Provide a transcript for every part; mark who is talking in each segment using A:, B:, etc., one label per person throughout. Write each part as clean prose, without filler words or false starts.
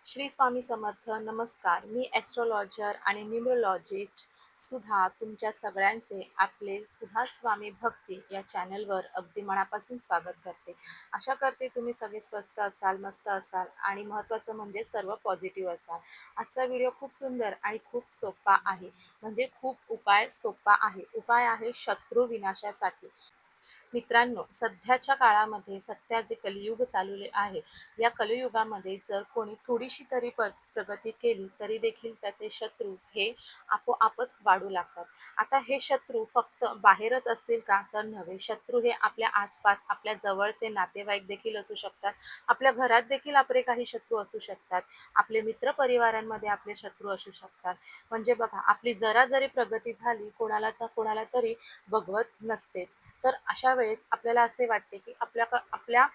A: श्री स्वामी समर्थ. नमस्कार. मी ॲस्ट्रोलॉजर आणि न्यूमरोलॉजिस्ट सुधा तुमच्या सगळ्यांचे आपले सुधा स्वामी भक्ती या चॅनलवर अगदी मनापासून स्वागत करते. आशा करते तुम्ही सगळे स्वस्त असाल, मस्त असाल आणि महत्त्वाचं म्हणजे सर्व पॉझिटिव्ह असाल. आजचा व्हिडिओ खूप सुंदर आणि खूप सोपा आहे. म्हणजे खूप उपाय सोपा आहे. उपाय आहे शत्रू विनाशासाठी. मित्रांनो, सध्याच्या काळामध्ये सध्या जे कलियुग चाललेले आहे, या कलियुगामध्ये जर कोणी थोडीशी तरी प्रगती केली तरी देखील त्याचे शत्रू हे आपोआपच वाढू लागतात. आता हे शत्रू फक्त बाहेरच असतील का? तर नव्हे. शत्रू हे आपल्या आसपास, आपल्या जवळचे नातेवाईक देखील असू शकतात. आपल्या घरात देखील आपले काही शत्रू असू शकतात. आपले मित्रपरिवारांमध्ये आपले शत्रू असू शकतात. म्हणजे बघा, आपली जरा जरी प्रगती झाली, कोणाला तरी बघवत नसतेच. तर अशा वेळेस आपल्याला असे वाटते की आपल्या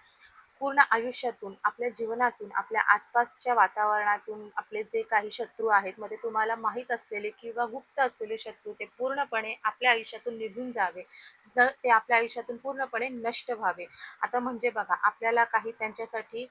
A: पूर्ण आयुष्यातून, आपल्या जीवनातून, आपल्या आसपासच्या वातावरणातून आपले जे काही शत्रू आहेत, मग ते तुम्हाला माहीत असलेले किंवा गुप्त असलेले शत्रू ते पूर्णपणे आपल्या आयुष्यातून निघून जावे. तर ते आपल्या आयुष्यातून पूर्णपणे नष्ट व्हावे. आता म्हणजे बघा, आपल्याला काही त्यांच्यासाठी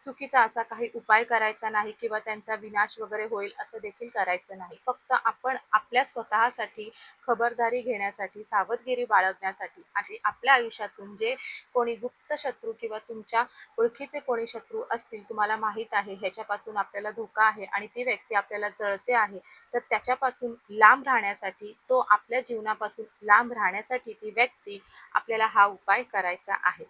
A: चुकीचा असा काही उपाय करायचा नाही किंवा त्यांचा विनाश वगैरे होईल असं देखील करायचं नाही. फक्त आपण आपल्या स्वतःसाठी खबरदारी घेण्यासाठी, सावधगिरी बाळगण्यासाठी आणि आपल्या आयुष्यातून जे कोणी गुप्त शत्रू किंवा तुमच्या ओळखीचे कोणी शत्रू असतील, तुम्हाला माहीत आहे ह्याच्यापासून आपल्याला धोका आहे आणि ती व्यक्ती आपल्याला जळते आहे, तर त्याच्यापासून लांब राहण्यासाठी, तो आपल्या जीवनापासून लांब राहण्यासाठी ती व्यक्ती आपल्याला हा उपाय करायचा आहे.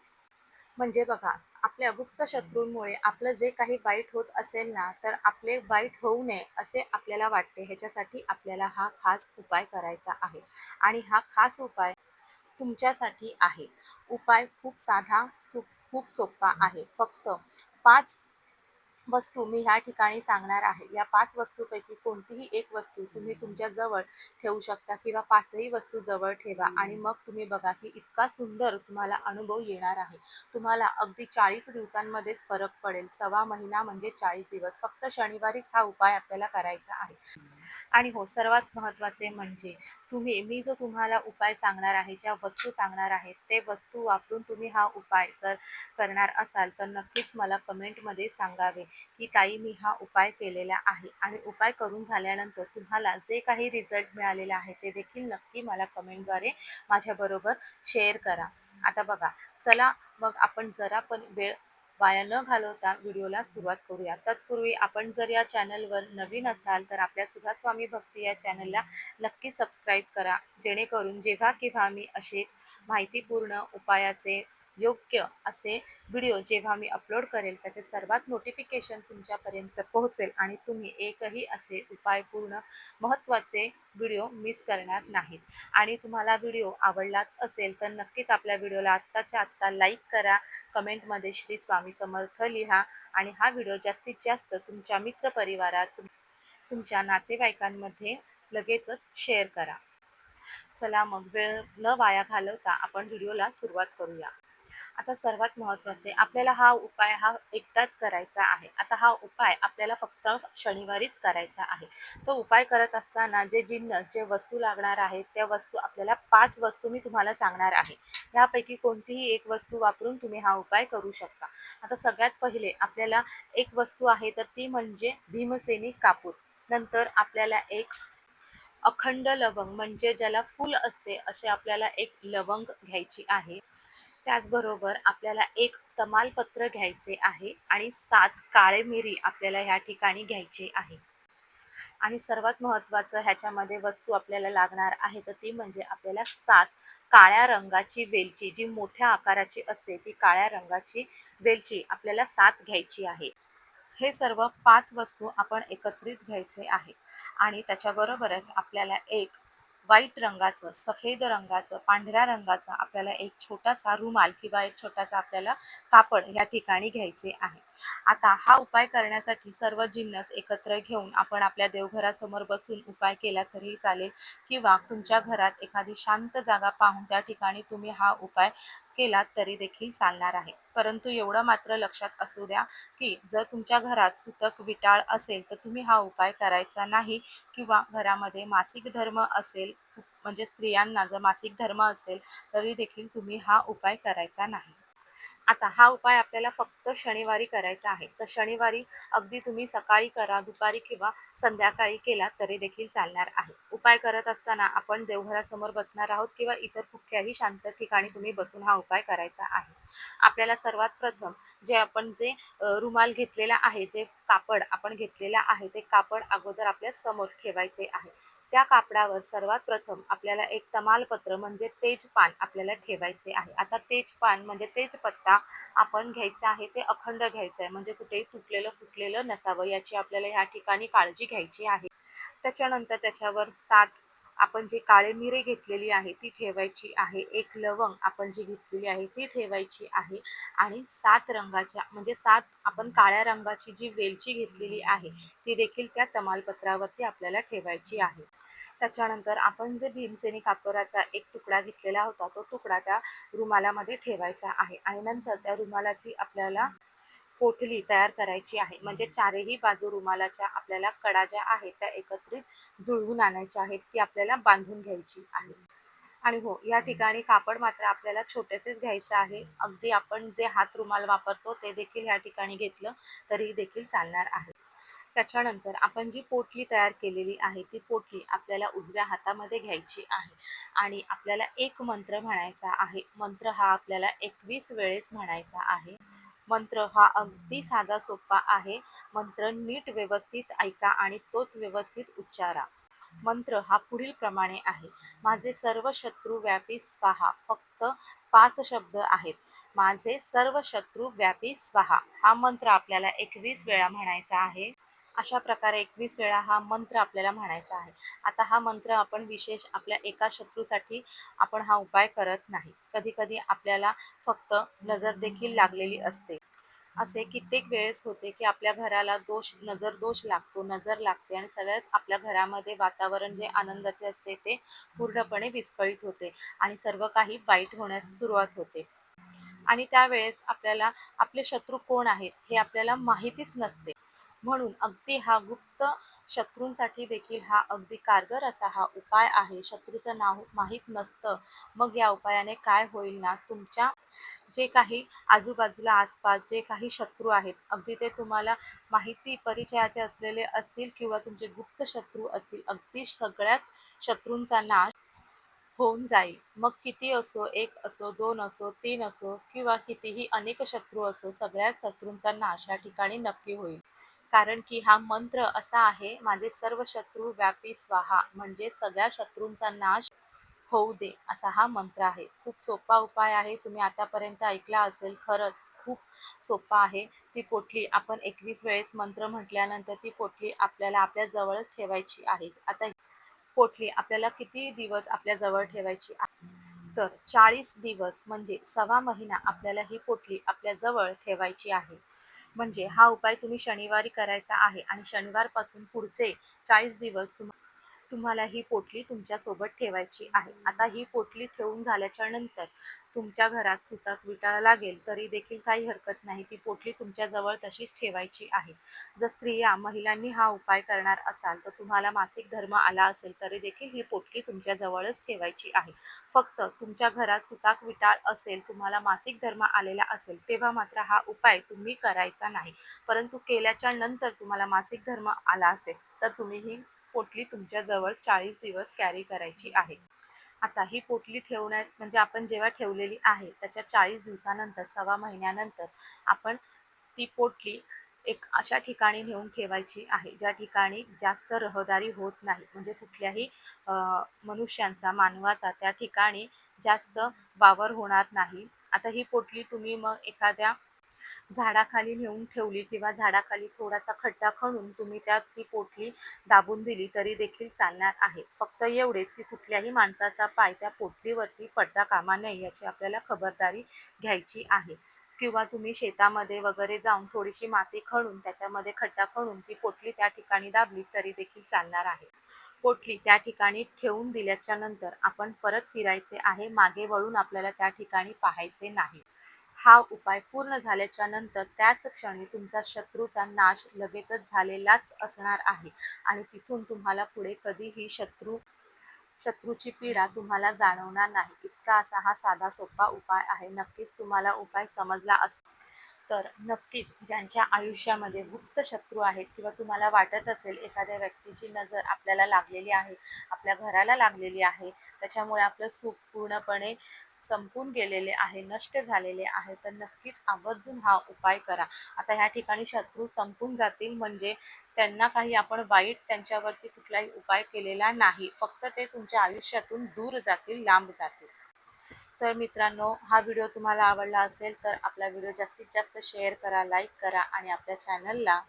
A: म्हणजे बघा, आपल्या गुप्त शत्रूंमुळे आपलं जे काही वाईट होत असेल ना, तर आपले वाईट होऊ नये असे आपल्याला वाटते. ह्याच्यासाठी आपल्याला हा खास उपाय करायचा आहे आणि हा खास उपाय तुमच्यासाठी आहे. उपाय खूप साधा, खूप सोपा आहे. फक्त 5 वस्तू मी ह्या ठिकाणी सांगणार आहे. या 5 वस्तूपैकी कोणतीही एक वस्तू तुम्ही तुमच्या जवळ ठेवू शकता किंवा 5ही वस्तू जवळ ठेवा आणि मग तुम्ही बघा की इतका सुंदर तुम्हाला अनुभव येणार आहे. तुम्हाला अगदी 40 दिवसांमध्येच फरक पडेल. सव्वा महिना म्हणजे 40 दिवस. फक्त शनिवारीच हा उपाय आपल्याला करायचा आहे. आणि हो, सर्वात महत्त्वाचे म्हणजे मी जो तुम्हाला उपाय सांगणार आहे, ज्या वस्तू सांगणार आहे, ते वस्तू वापरून तुम्ही हा उपाय जर करणार असाल, तर नक्कीच मला कमेंटमध्ये सांगावे, की ताई मी हा उपाय केलेला आहे आणि उपाय करून झाल्यानंतर तुम्हाला जे काही रिझल्ट मिळालेला आहे, ते देखील नक्की मला कमेंटद्वारे माझ्याबरोबर शेअर करा. आता बघा, चला मग आपण जरा पण वेळ वाया न घालवता व्हिडिओला सुरुवात करूया. तत्पूर्वी आपण जर या चॅनलवर नवीन असाल तर आपल्या सुधा स्वामी भक्ती या चॅनलला नक्की सबस्क्राईब करा, जेणेकरून जेव्हा केव्हा मी असेच माहितीपूर्ण उपायाचे योग्य असे व्हिडिओ जेव्हा मी अपलोड करेल त्याचे सर्वात नोटिफिकेशन तुमच्यापर्यंत पोहोचेल आणि तुम्ही एकही असे उपायपूर्ण महत्त्वाचे व्हिडिओ मिस करणार नाहीत. आणि तुम्हाला व्हिडिओ आवडलाच असेल तर नक्कीच आपल्या व्हिडिओला आत्ताच्या आत्ता लाईक करा, कमेंटमध्ये श्री स्वामी समर्थ लिहा आणि हा व्हिडिओ जास्तीत जास्त तुमच्या मित्रपरिवारात, तुमच्या नातेवाईकांमध्ये लगेचच शेअर करा. चला मग वेळ न वाया घालवता आपण व्हिडिओला सुरुवात करूया. आता सर्वात महत्त्वाचे, आपल्याला हा एकदाच करायचा आहे. आता हा उपाय आपल्याला फक्त शनिवारीच करायचा आहे. तो उपाय करत असताना जे जिन्नस, जे वस्तू लागणार आहेत, त्या वस्तू आपल्याला 5 वस्तू मी तुम्हाला सांगणार आहे. यापैकी कोणतीही एक वस्तू वापरून तुम्ही हा उपाय करू शकता. आता सगळ्यात पहिले आपल्याला एक वस्तू आहे, तर ती म्हणजे भीमसेनी कापूर. नंतर आपल्याला एक अखंड लवंग म्हणजे ज्याला फूल असते असे आपल्याला एक लवंग घ्यायची आहे. त्याचबरोबर आपल्याला एक तमालपत्र घ्यायचे आहे आणि 7 काळे मिरी आपल्याला ह्या ठिकाणी घ्यायची आहे. आणि सर्वात महत्त्वाचं ह्याच्यामध्ये वस्तू आपल्याला लागणार आहे, तर ती म्हणजे आपल्याला 7 काळ्या रंगाची वेलची, जी मोठ्या आकाराची असते, ती काळ्या रंगाची वेलची आपल्याला 7 घ्यायची आहे. हे सर्व 5 वस्तू आपण एकत्रित घ्यायचे आहे आणि त्याच्याबरोबरच आपल्याला एक व्हाईट रंगाचं, सफेद रंगाचं, पांढऱ्या रंगाचा आपल्याला एक छोटासा रुमाल किंवा एक छोटासा आपल्याला कापड या ठिकाणी घ्यायचे आहे. आता हा उपाय करण्यासाठी सर्व जिन्नस एकत्र घेऊन आपण आपल्या देवघरासमोर बसून उपाय केला तरी चालेल किंवा तुमच्या घरात एखादी शांत जागा पाहून त्या ठिकाणी तुम्ही हा उपाय केला तरी देखील चालणार आहे. परंतु एवढं मात्र लक्षात असू द्या की जर तुमच्या घरात सुतक विटाळ असेल तर तुम्ही हा उपाय करायचा नाही किंवा घरामध्ये मासिक धर्म असेल, म्हणजे स्त्रियांना जर मासिक धर्म असेल तरी देखील तुम्ही हा उपाय करायचा नाही. आता हा उपाय आपल्याला फक्त शनिवारी करायचा आहे. तर शनिवारी अगदी तुम्ही सकाळी करा, दुपारी किंवा संध्याकाळी केला तरी देखील चालणार आहे. उपाय करत असताना आपण देवघरासमोर बसणार आहोत किंवा इतर कुठल्याही शांत ठिकाणी तुम्ही बसून हा उपाय करायचा आहे. आपल्याला सर्वात प्रथम जे रुमाल घेतलेला आहे, जे कापड आपण घेतलेला आहे, ते कापड अगोदर आपल्या समोर ठेवायचे आहे. त्या कापडावर सर्वात प्रथम आपल्याला एक तमालपत्र म्हणजे तेजपान आपल्याला ठेवायचे आहे. आता तेजपान म्हणजे तेजपत्ता आपण घ्यायचा आहे, ते अखंड घ्यायचं आहे, म्हणजे कुठेही तुटलेलं फुटलेलं नसावं याची आपल्याला ह्या ठिकाणी काळजी घ्यायची आहे. त्याच्यानंतर त्याच्यावर 7 आपण जी काळी मिरी घेतलेली आहे ती ठेवायची आहे. एक लवंग आपण जी घेतलेली आहे ती ठेवायची आहे आणि 7 रंगाच्या म्हणजे 7 आपण काळ्या रंगाची जी वेलची घेतलेली आहे ती देखील त्या तमालपत्रावरती आपल्याला ठेवायची आहे. त्याच्यानंतर आपण जे भीमसेनी कापडाचा एक तुकडा घेतलेला होता, तो तुकडा त्या रुमालामध्ये ठेवायचा आहे आणि नंतर त्या रुमालाची आपल्याला पोटली तयार करायची आहे. म्हणजे चारही बाजू रुमालाच्या आपल्याला कडा ज्या आहेत त्या एकत्रित जुळवून आणायच्या आहेत, ती आपल्याला बांधून घ्यायची आहे. आणि हो, या ठिकाणी कापड मात्र आपल्याला छोटेसेच घ्यायचं आहे. अगदी आपण जे हात रुमाल वापरतो ते देखील या ठिकाणी घेतलं तरी देखील चालणार आहे. त्याच्यानंतर आपण जी पोटली तयार केलेली आहे, ती पोटली आपल्याला उजव्या हातामध्ये घ्यायची आहे आणि आपल्याला एक मंत्र म्हणायचा आहे. मंत्र हा आपल्याला 21 वेळेस म्हणायचा आहे. मंत्र हा अगदी साधा सोपा आहे. मंत्र नीट व्यवस्थित ऐका आणि तोच व्यवस्थित उच्चारा. मंत्र हा पुढील प्रमाणे आहे. माझे सर्व शत्रू व्यापी स्वाहा. फक्त 5 शब्द आहेत. माझे सर्व शत्रू व्यापी स्वाहा. हा मंत्र आपल्याला 21 वेळा म्हणायचा आहे. अशा प्रकारे 21 वेळा हा मंत्र आपल्याला म्हणायचा आहे. आता हा मंत्र आपण विशेष आपल्या एका शत्रूसाठी आपण हा उपाय करत नाही. कधी-कधी आपल्याला फक्त नजर देखील लागलेली असते. असे कित्येक वेळेस होते, की आपल्या घराला नजर दोष लागतो, नजर लागते आणि सगळ्याच आपल्या घरामध्ये वातावरण जे आनंदाचे असते ते पूर्णपणे विस्कळीत होते आणि सर्व काही वाईट होण्यास सुरुवात होते. आणि त्यावेळेस आपल्याला आपले शत्रू कोण आहेत हे आपल्याला माहितीच नसते. म्हणून अगदी हा गुप्त शत्रूंसाठी देखील हा अगदी कारगर असा हा उपाय आहे. शत्रूचं नाव माहीत नसतं. मग या उपायाने काय होईल ना, तुमच्या जे काही आजूबाजूला आसपास जे काही शत्रू आहेत, अगदी ते तुम्हाला माहिती परिचयाचे असलेले असतील किंवा तुमचे गुप्त शत्रू असतील, अगदी सगळ्याच शत्रूंचा नाश होऊन जाईल. मग किती असो, 1 असो, 2 असो, 3 असो किंवा कितीही अनेक शत्रू असो, सगळ्या शत्रूंचा नाश या ठिकाणी नक्की होईल. कारण की हा मंत्र असा आहे, माझे सर्व शत्रू व्यापी स्वाहा, म्हणजे सगळ्या शत्रूंचा नाश होऊ दे, असा हा मंत्र आहे. खूप सोपा उपाय आहे. तुम्ही आतापर्यंत ऐकला असेल. खरंच खूप सोपा आहे. ती पोटली आपण 21 वेळेस मंत्र म्हटल्यानंतर ती पोटली आपल्याला आपल्या जवळच ठेवायची आहे. आता पोटली आपल्याला किती दिवस आपल्या जवळ ठेवायची आहे? तर 40 दिवस म्हणजे सव्वा महिना आपल्याला ही पोटली आपल्या जवळ ठेवायची आहे. म्हणजे हा उपाय तुम्ही शनिवारी करायचा आहे आणि शनिवारपासून पुढचे 40 दिवस तुम्हाला ही पोटली तुमच्या सोबत ठेवायची आहे. आता ही पोटली ठेवून झाल्याच्या नंतर तुमच्या घरात सुतक विटायला लागेल तरी देखील काही हरकत नाही. ती पोटली तुमच्या जवळ तशीच ठेवायची आहे. जर महिलांनी हा उपाय करणार असाल तर तुम्हाला मासिक धर्म आला असेल तरी देखील ही पोटली तुमच्या जवळच ठेवायची आहे. फक्त तुमच्या घरात सुताक विटाळ असेल, तुम्हाला मासिक धर्म आलेला असेल, तेव्हा मात्र हा उपाय तुम्ही करायचा नाही. परंतु केल्याच्या नंतर तुम्हाला मासिक धर्म आला असेल तर तुम्ही ही पोटली तुमच्या जवळ 40 दिवस कॅरी करायची आहे. आता ही पोटली ठेवण्यात म्हणजे आपण जेव्हा ठेवलेली आहे त्याच्या 40 दिवसानंतर, सव्वा महिन्यानंतर आपण ती पोटली एक अशा ठिकाणी नेऊन ठेवायची आहे, ज्या ठिकाणी जास्त रहदारी होत नाही. म्हणजे कुठल्याही अ, मनुष्यांचा, मानवाचा त्या ठिकाणी जास्त वावर होणार नाही. आता ही पोटली तुम्ही मग एखाद्या झाडाखाली नेऊन ठेवली किंवा झाडाखाली थोडासा खड्डा खणून तुम्ही त्यात ती पोटली दाबून दिली तरी देखील चालणार आहे. फक्त एवढेच की कुठल्याही माणसाचा पाय त्या पोटलीवरती पडता कामा नये याची आपल्याला खबरदारी घ्यायची आहे. किंवा तुम्ही शेतामध्ये वगैरे जाऊन थोडीशी माती खणून त्याच्यामध्ये खड्डा खणून ती पोटली त्या ठिकाणी दाबली तरी देखील चालणार आहे. पोटली त्या ठिकाणी ठेवून दिल्याच्या नंतर आपण परत फिरायचे आहे. मागे वळून आपल्याला त्या ठिकाणी पाहायचे नाही. हा उपाय पूर्ण झाल्याच्या नंतर त्याच क्षणी तुमचा शत्रूचा नाश लगेचच झालेलाच असणार आहे आणि तिथून तुम्हाला पुढे कधीही शत्रू शत्रूची पीडा तुम्हाला जाणवणार नाही. इतका असा हा साधा सोपा उपाय आहे. नक्कीच तुम्हाला उपाय समजला असेल. तर नक्कीच ज्यांच्या आयुष्यामध्ये गुप्त शत्रू आहेत किंवा तुम्हाला वाटत असेल एखाद्या व्यक्तीची नजर आपल्याला लागलेली आहे, आपल्या घराला लागलेली आहे, त्याच्यामुळे आपलं सुख पूर्णपणे संपून गेलेले आहे, नष्ट झालेले आहे, तर नक्कीच आवर्जून हा उपाय करा. आता ह्या ठिकाणी शत्रू संपून जातील म्हणजे त्यांना काही आपण वाईट त्यांच्यावरती कुठलाही उपाय केलेला नाही. फक्त ते तुमच्या आयुष्यातून दूर जातील, लांब जातील. तर मित्रांनो, हा व्हिडिओ तुम्हाला आवडला असेल तर आपला व्हिडिओ जास्तीत जास्त शेअर करा, लाईक करा आणि आपल्या चॅनलला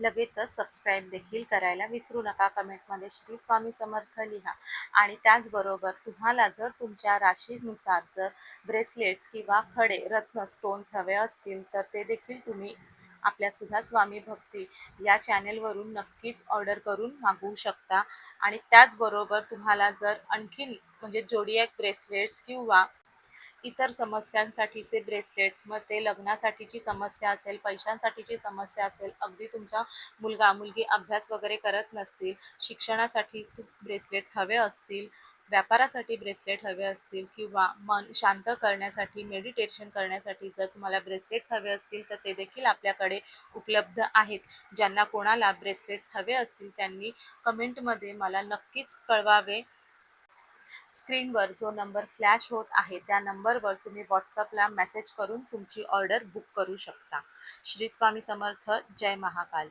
A: लगेचच सबस्क्राईब देखील करायला विसरू नका. कमेंटमध्ये श्री स्वामी समर्थ लिहा. आणि त्याचबरोबर तुम्हाला जर तुमच्या राशीनुसार जर ब्रेसलेट्स किंवा खडे, रत्न, स्टोन्स हवे असतील तर ते देखील तुम्ही आपल्या सुधा स्वामी भक्ती या चॅनेलवरून नक्कीच ऑर्डर करून मागवू शकता. आणि त्याचबरोबर तुम्हाला जर आणखीन म्हणजे जोडियाक ब्रेसलेट्स किंवा इतर समस्यांसाठीचे ब्रेसलेट्स, मग ते लग्नासाठीची समस्या असेल, पैशांसाठीची समस्या असेल, अगदी तुमचा मुलगा-मुलगी अभ्यास वगैरे करत नसतील, शिक्षणासाठी ब्रेसलेट्स हवे असतील, व्यापारासाठी ब्रेसलेट हवे असतील किंवा मन शांत करण्यासाठी, मेडिटेशन करण्यासाठी जर तुम्हाला ब्रेसलेट्स हवे असतील, तर ते देखील आपल्याकडे उपलब्ध आहेत. ज्यांना कोणाला ब्रेसलेट्स हवे असतील त्यांनी कमेंटमध्ये मला नक्कीच कळवावे. स्क्रीनवर जो नंबर फ्लॅश होत आहे त्या नंबरवर तुम्ही व्हॉट्सअपला मेसेज करून तुमची ऑर्डर बुक करू शकता. श्री स्वामी समर्थ. जय महाकाल.